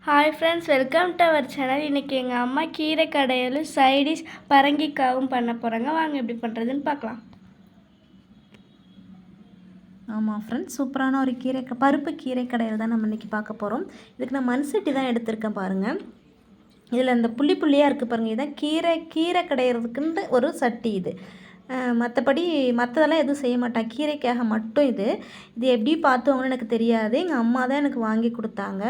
Hi friends, welcome to our channel. இன்றைக்கி எங்கள் அம்மா கீரை கடையிலும் சைடிஷ் பரங்கிக்காவும் பண்ண போகிறாங்க. வாங்க எப்படி பண்ணுறதுன்னு பார்க்கலாம். ஆமாம் ஃப்ரெண்ட்ஸ், சூப்பரான ஒரு பருப்பு கீரை கடையில் தான் நம்ம இன்றைக்கி பார்க்க போகிறோம். இதுக்கு நான் மண் சட்டி தான் எடுத்திருக்கேன் பாருங்கள். இதில் இந்த புள்ளியாக இருக்குது பாருங்கள். இதுதான் கீரை கடையிறதுக்குன்ட்டு ஒரு சட்டி. இது மற்றபடி மற்றதெல்லாம் எதுவும் செய்ய மாட்டேன், கீரைக்காக மட்டும் இது எப்படி பார்த்துவாங்கன்னு எனக்கு தெரியாது. எங்கள் அம்மா தான் எனக்கு வாங்கி கொடுத்தாங்க.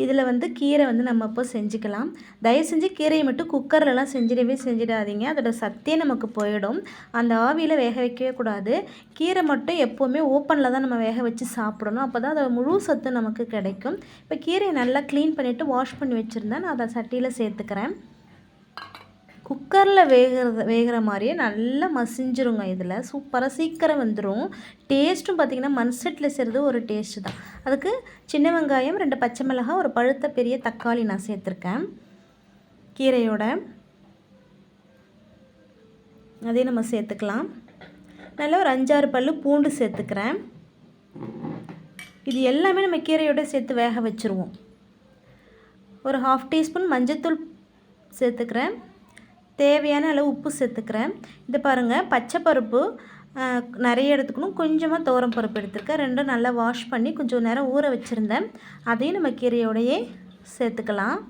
இதில் கீரை நம்ம இப்போ செஞ்சுக்கலாம். தயவு செஞ்சு கீரையை மட்டும் குக்கர்லலாம் செஞ்சிடாதீங்க, அதோட சத்தே நமக்கு போயிடும். அந்த ஆவியில் வேக வைக்கவே கூடாது. கீரை மட்டும் எப்போவுமே ஓப்பனில் தான் நம்ம வேக வச்சு சாப்பிடணும். அப்போ தான் அதோட முழு சத்து நமக்கு கிடைக்கும். இப்போ கீரையை நல்லா க்ளீன் பண்ணிவிட்டு வாஷ் பண்ணி வச்சுருந்தேன். நான் அதை சட்டியில் சேர்த்துக்கிறேன். குக்கரில் வேகிற மாதிரியே நல்லா மசிஞ்சிருங்க. இதில் சூப்பராக சீக்கிரம் வந்துடும். டேஸ்ட்டும் பார்த்திங்கன்னா மண் சட்டியில் செய்கிறது ஒரு டேஸ்ட்டு தான். அதுக்கு சின்ன வெங்காயம், 2 பச்சை மிளகாய், ஒரு பழுத்த பெரிய தக்காளி நான் சேர்த்துருக்கேன் கீரையோட. அதையும் நம்ம சேர்த்துக்கலாம். நல்லா ஒரு 5-6 பல் பூண்டு சேர்த்துக்கிறேன். இது எல்லாமே நம்ம கீரையோட சேர்த்து வேக வச்சுருவோம். ஒரு 1/2 டீஸ்பூன் மஞ்சள்தூள் சேர்த்துக்கிறேன். தேவையான அளவு உப்பு சேர்த்துக்கிறேன். இது பாருங்கள், பச்சை பருப்பு நிறைய எடுத்துக்கணும். கொஞ்சமாக துவரம் பருப்பு எடுத்துருக்கேன். ரெண்டும் நல்லா வாஷ் பண்ணி கொஞ்சம் நேரம் ஊற வச்சுருந்தேன். அதையும் நம்ம கீரையோடையே சேர்த்துக்கலாம்.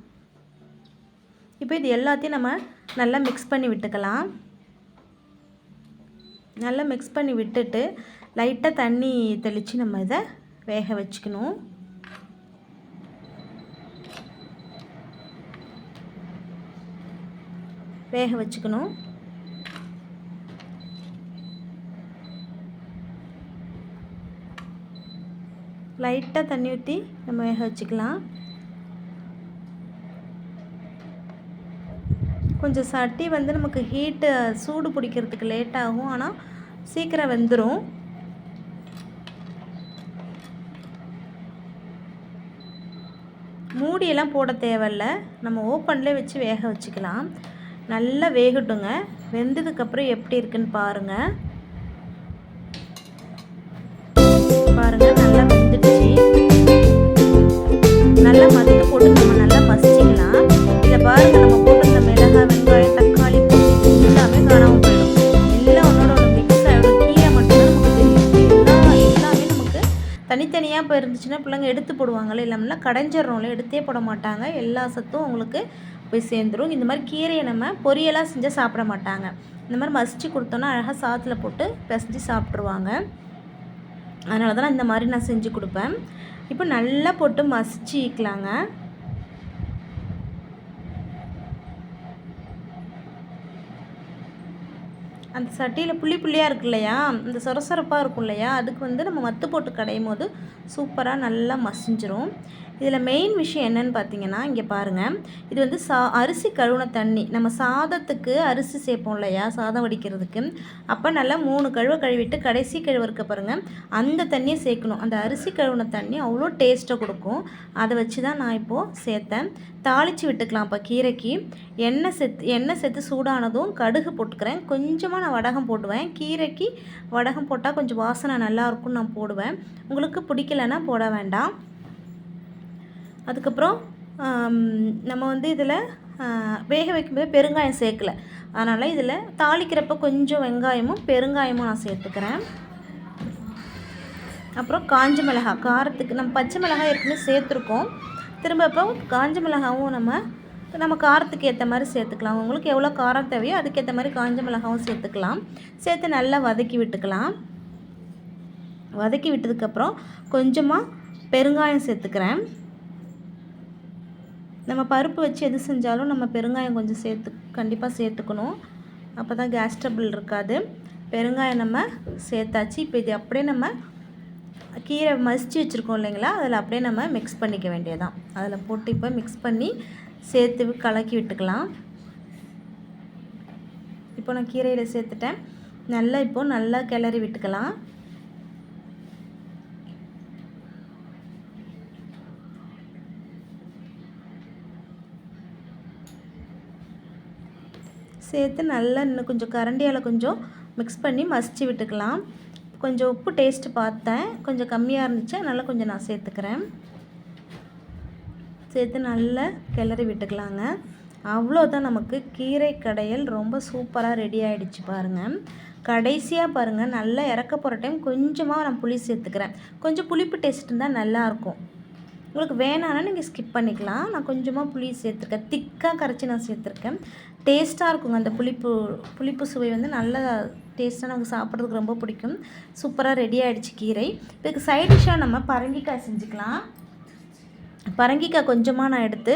இப்போ இது எல்லாத்தையும் நம்ம நல்லா மிக்ஸ் பண்ணி விட்டுக்கலாம். நல்லா மிக்ஸ் பண்ணி விட்டுட்டு லைட்டாக தண்ணி தெளித்து நம்ம இதை வேக வச்சுக்கணும். லைட்டாக தண்ணி ஊற்றி நம்ம வேக வச்சுக்கலாம். கொஞ்சம் சட்டி நமக்கு ஹீட்டு சூடு பிடிக்கிறதுக்கு லேட் ஆகும், ஆனால் சீக்கிரம் வெந்துடும். மூடியெல்லாம் போட தேவையில்லை, நம்ம ஓப்பன்லேயே வச்சு வேக வச்சுக்கலாம். நல்லா வேகட்டுங்க. வெந்ததுக்கப்புறம் எப்படி இருக்குன்னு பாருங்கள். நல்லா வெந்துடுச்சு. நல்லா மத்து போட்டு நம்ம நல்லா மசிச்சிக்கலாம். இதை பாருங்கள், நம்ம போட்டு மிளகாய், வெங்காயம், தக்காளி எல்லாமே காணாமல் போயிடும். எல்லாம் ஒன்றோட மிக்ஸ் ஆகிடும். கீரை மட்டும்தான் நமக்கு தெரியும். எல்லாமே நமக்கு தனித்தனியாக இப்போ இருந்துச்சுன்னா பிள்ளைங்க எடுத்து போடுவாங்களே, இல்லாமல் கடைஞ்சிடறோம்ல, எடுத்தே போட மாட்டாங்க. எல்லா சத்தும் உங்களுக்கு போய் சேர்ந்துடும். இந்த மாதிரி கீரையை நம்ம பொரியலாக செஞ்சால் சாப்பிட மாட்டாங்க. இந்த மாதிரி மசிச்சு கொடுத்தோன்னா அழகாக சாத்தில் போட்டு பிசைஞ்சு சாப்பிட்ருவாங்க. அதனால தான் இந்த மாதிரி நான் செஞ்சு கொடுப்பேன். இப்போ நல்லா போட்டு மசிச்சிக்கலாங்க. அந்த சட்டியில் புள்ளியாக இருக்கு இல்லையா, அந்த சொரசொரப்பாக இருக்கும் இல்லையா, அதுக்கு நம்ம மத்து போட்டு கடையும் போது சூப்பராக நல்லா மசிஞ்சிரும். இதில் மெயின் விஷயம் என்னென்னு பார்த்தீங்கன்னா, இங்கே பாருங்கள், இது அரிசி கழுவுன தண்ணி. நம்ம சாதத்துக்கு அரிசி சேர்ப்போம் இல்லையா, சாதம் வடிக்கிறதுக்கு, அப்போ நல்லா 3 கழுவிட்டு கடைசி இருக்க பாருங்கள், அந்த தண்ணியை சேர்க்கணும். அந்த அரிசி கழுவுன தண்ணி அவ்வளோ டேஸ்ட்டை கொடுக்கும். அதை வச்சு தான் நான் இப்போது சேர்த்தேன். தாளித்து விட்டுக்கலாம். இப்போ கீரைக்கு எண்ணெய் சேர்த்து சூடானதும் கடுகு போட்டுக்கிறேன். கொஞ்சமாக நான் வடகம் போடுவேன். கீரைக்கு வடகம் போட்டால் கொஞ்சம் வாசனை நல்லாயிருக்கும்னு நான் போடுவேன். உங்களுக்கு பிடிக்கலைன்னா போட வேண்டாம். அதுக்கப்புறம் நம்ம இதில் வேக வைக்கும்போது பெருங்காயம் சேர்க்கலை, அதனால் இதில் தாளிக்கிறப்ப கொஞ்சம் வெங்காயமும் பெருங்காயமும் நான் சேர்த்துக்கிறேன். அப்புறம் காஞ்ச மிளகாய், காரத்துக்கு நம்ம பச்சை மிளகாய் ஏற்கனவே சேர்த்துருக்கோம். திரும்ப இப்போ காஞ்ச மிளகாவும் நம்ம காரத்துக்கு ஏற்ற மாதிரி சேர்த்துக்கலாம். உங்களுக்கு எவ்வளோ காரம் தேவையோ அதுக்கேற்ற மாதிரி காஞ்ச மிளகாவும் சேர்த்துக்கலாம். சேர்த்து நல்லா வதக்கி விட்டுக்கலாம். வதக்கி விட்டதுக்கப்புறம் கொஞ்சமாக பெருங்காயம் சேர்த்துக்கிறேன். நம்ம பருப்பு வச்சு எது செஞ்சாலும் நம்ம பெருங்காயம் கொஞ்சம் கண்டிப்பாக சேர்த்துக்கணும். அப்போ தான் கேஸ் ட்ரபிள் இருக்காது. பெருங்காயம் நம்ம சேர்த்தாச்சு. இப்போ இது அப்படியே நம்ம கீரை மசிச்சு வச்சுருக்கோம் இல்லைங்களா, அதில் அப்படியே நம்ம மிக்ஸ் பண்ணிக்க வேண்டியதான். அதில் போட்டு இப்போ மிக்ஸ் பண்ணி சேர்த்து கலக்கி விட்டுக்கலாம். இப்போ நான் கீரையில் சேர்த்துட்டேன். நல்லா கிளறி விட்டுக்கலாம். சேர்த்து நல்லா இன்னும் கொஞ்சம் கரண்டியால் கொஞ்சம் மிக்ஸ் பண்ணி மசிச்சு விட்டுக்கலாம். கொஞ்சம் உப்பு டேஸ்ட்டு பார்த்தேன், கொஞ்சம் கம்மியாக இருந்துச்சு, அதனால் கொஞ்சம் நான் சேர்த்துக்கிறேன். சேர்த்து நல்லா கிளறி விட்டுக்கலாங்க. அவ்வளோதான், நமக்கு கீரை கடையல் ரொம்ப சூப்பராக ரெடி ஆகிடுச்சு பாருங்கள். கடைசியாக பாருங்கள், நல்லா இறக்க போகிற டைம் கொஞ்சமாக நான் புளி சேர்த்துக்கிறேன். கொஞ்சம் புளிப்பு டேஸ்ட் இருந்தால் நல்லாயிருக்கும். உங்களுக்கு வேணான்னா நீங்கள் ஸ்கிப் பண்ணிக்கலாம். நான் கொஞ்சமாக புளி சேர்த்துருக்கேன், திக்காக கரைச்சி நான் சேர்த்துருக்கேன். டேஸ்ட்டாக இருக்குங்க. அந்த புளிப்பு சுவை வந்து நல்லா டேஸ்ட்டாக நமக்கு சாப்பிட்றதுக்கு ரொம்ப பிடிக்கும். சூப்பராக ரெடி ஆகிடுச்சு கீரை. இதுக்கு சைட் டிஷ்ஷாக நம்ம பரங்கிக்காய் செஞ்சுக்கலாம். பரங்கிக்காய் கொஞ்சமாக நான் எடுத்து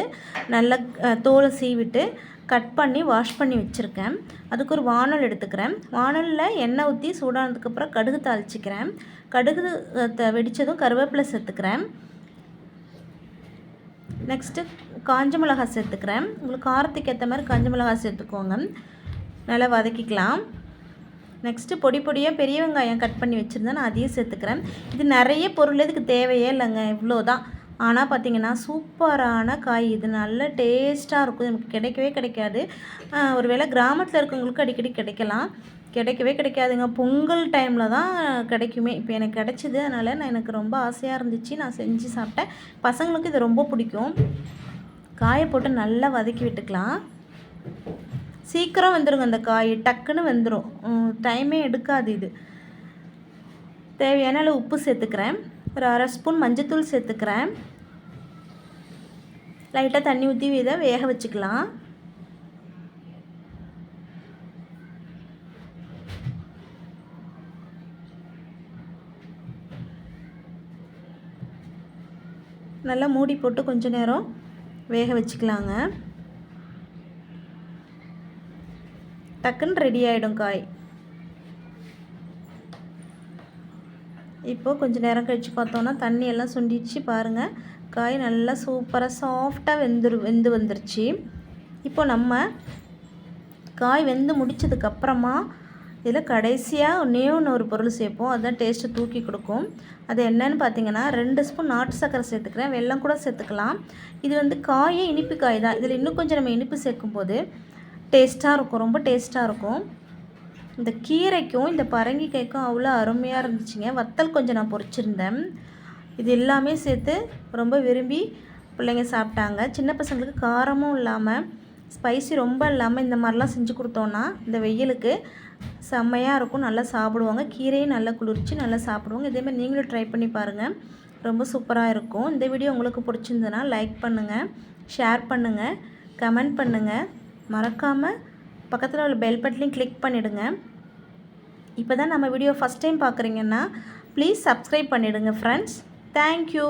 நல்லா தோலை சீவிட்டு கட் பண்ணி வாஷ் பண்ணி வச்சுருக்கேன். அதுக்கு ஒரு வானல் எடுத்துக்கிறேன். வானலில் எண்ணெய் ஊற்றி சூடானதுக்கப்புறம் கடுகு தாளிச்சிக்கிறேன். கடுகு வெடித்ததும் கருவேப்பிலை சேர்த்துக்கிறேன். நெக்ஸ்ட்டு காஞ்ச மிளகாய் சேர்த்துக்கிறேன். உங்களுக்கு காரத்துக்கு ஏற்ற மாதிரி காஞ்ச மிளகாய் சேர்த்துக்கோங்க. நல்லா வதக்கிக்கலாம். நெக்ஸ்ட்டு பொடி பொடியாக பெரிய வெங்காயம் கட் பண்ணி வச்சுருந்தேன், நான் அதையும் சேர்த்துக்கிறேன். இது நிறைய பொருள் இதுக்கு தேவையே இல்லைங்க, இவ்வளோ தான். ஆனால் பார்த்திங்கன்னா சூப்பரான காய் இது, நல்ல டேஸ்ட்டாக இருக்கும். நமக்கு கிடைக்கவே கிடைக்காது. ஒரு வேளை கிராமத்தில் இருக்கவங்களுக்கு அடிக்கடி கிடைக்கவே கிடைக்காதுங்க. பொங்கல் டைமில் தான் கிடைக்குமே. இப்போ எனக்கு கிடச்சிது, அதனால் எனக்கு ரொம்ப ஆசையாக இருந்துச்சு, நான் செஞ்சு சாப்பிட்டேன். பசங்களுக்கு இது ரொம்ப பிடிக்கும். காயை போட்டு நல்லா வதக்கி விட்டுக்கலாம். சீக்கிரம் வெந்துடுங்க அந்த காய், டக்குன்னு வெந்துடும், டைமே எடுக்காது இது. தேவையான அளவு உப்பு சேர்த்துக்கிறேன். ஒரு 1/2 ஸ்பூன் மஞ்சத்தூள் சேர்த்துக்கிறேன். லைட்டாக தண்ணி ஊற்றி இதை வேக வச்சுக்கலாம். நல்லா மூடி போட்டு கொஞ்ச நேரம் வேக வச்சுக்கலாங்க. டக்குன்னு ரெடி ஆகிடும் காய். இப்போது கொஞ்சம் நேரம் கழித்து பார்த்தோன்னா தண்ணி எல்லாம் சுண்டிச்சு பாருங்கள். காய் நல்லா சூப்பராக சாஃப்டாக வெந்து வந்துருச்சு. இப்போ நம்ம காய் வெந்து முடித்ததுக்கப்புறமா இதில் கடைசியாக ஒன்று ஒரு பொருள் சேர்ப்போம். அதுதான் டேஸ்ட்டை தூக்கி கொடுக்கும். அது என்னன்னு பார்த்தீங்கன்னா 2 ஸ்பூன் நாட்டு சர்க்கரை சேர்த்துக்கிறேன். வெல்லம் கூட சேர்த்துக்கலாம். இது வந்து காயே இனிப்பு காய் தான். இதில் இன்னும் கொஞ்சம் நம்ம இனிப்பு சேர்க்கும்போது டேஸ்ட்டாக இருக்கும், ரொம்ப டேஸ்ட்டாக இருக்கும். இந்த கீரைக்கும் இந்த பரங்கிக்காய்க்கும் அவ்வளோ அருமையாக இருந்துச்சுங்க. வத்தல் கொஞ்சம் நான் பொரிச்சிருந்தேன். இது எல்லாமே சேர்த்து ரொம்ப விரும்பி பிள்ளைங்க சாப்பிட்டாங்க. சின்ன பசங்களுக்கு காரமும் இல்லாமல் ஸ்பைசி ரொம்ப இல்லாமல் இந்த மாதிரிலாம் செஞ்சு கொடுத்தோன்னா இந்த வெயிலுக்கு செம்மையாக இருக்கும், நல்லா சாப்பிடுவாங்க. கீரையும் நல்லா குளிர்ச்சி, நல்லா சாப்பிடுவாங்க. இதேமாதிரி நீங்களும் ட்ரை பண்ணி பாருங்கள், ரொம்ப சூப்பராக இருக்கும். இந்த வீடியோ உங்களுக்கு பிடிச்சிருந்ததுன்னா லைக் பண்ணுங்கள், ஷேர் பண்ணுங்கள், கமெண்ட் பண்ணுங்கள். மறக்காமல் பக்கத்தில் உள்ள பெல் பட்டனையும் கிளிக் பண்ணிவிடுங்க. இப்போ தான் நம்ம வீடியோ ஃபஸ்ட் டைம் பார்க்குறீங்கன்னா ப்ளீஸ் சப்ஸ்கிரைப் பண்ணிவிடுங்க ஃப்ரெண்ட்ஸ். தேங்க்யூ.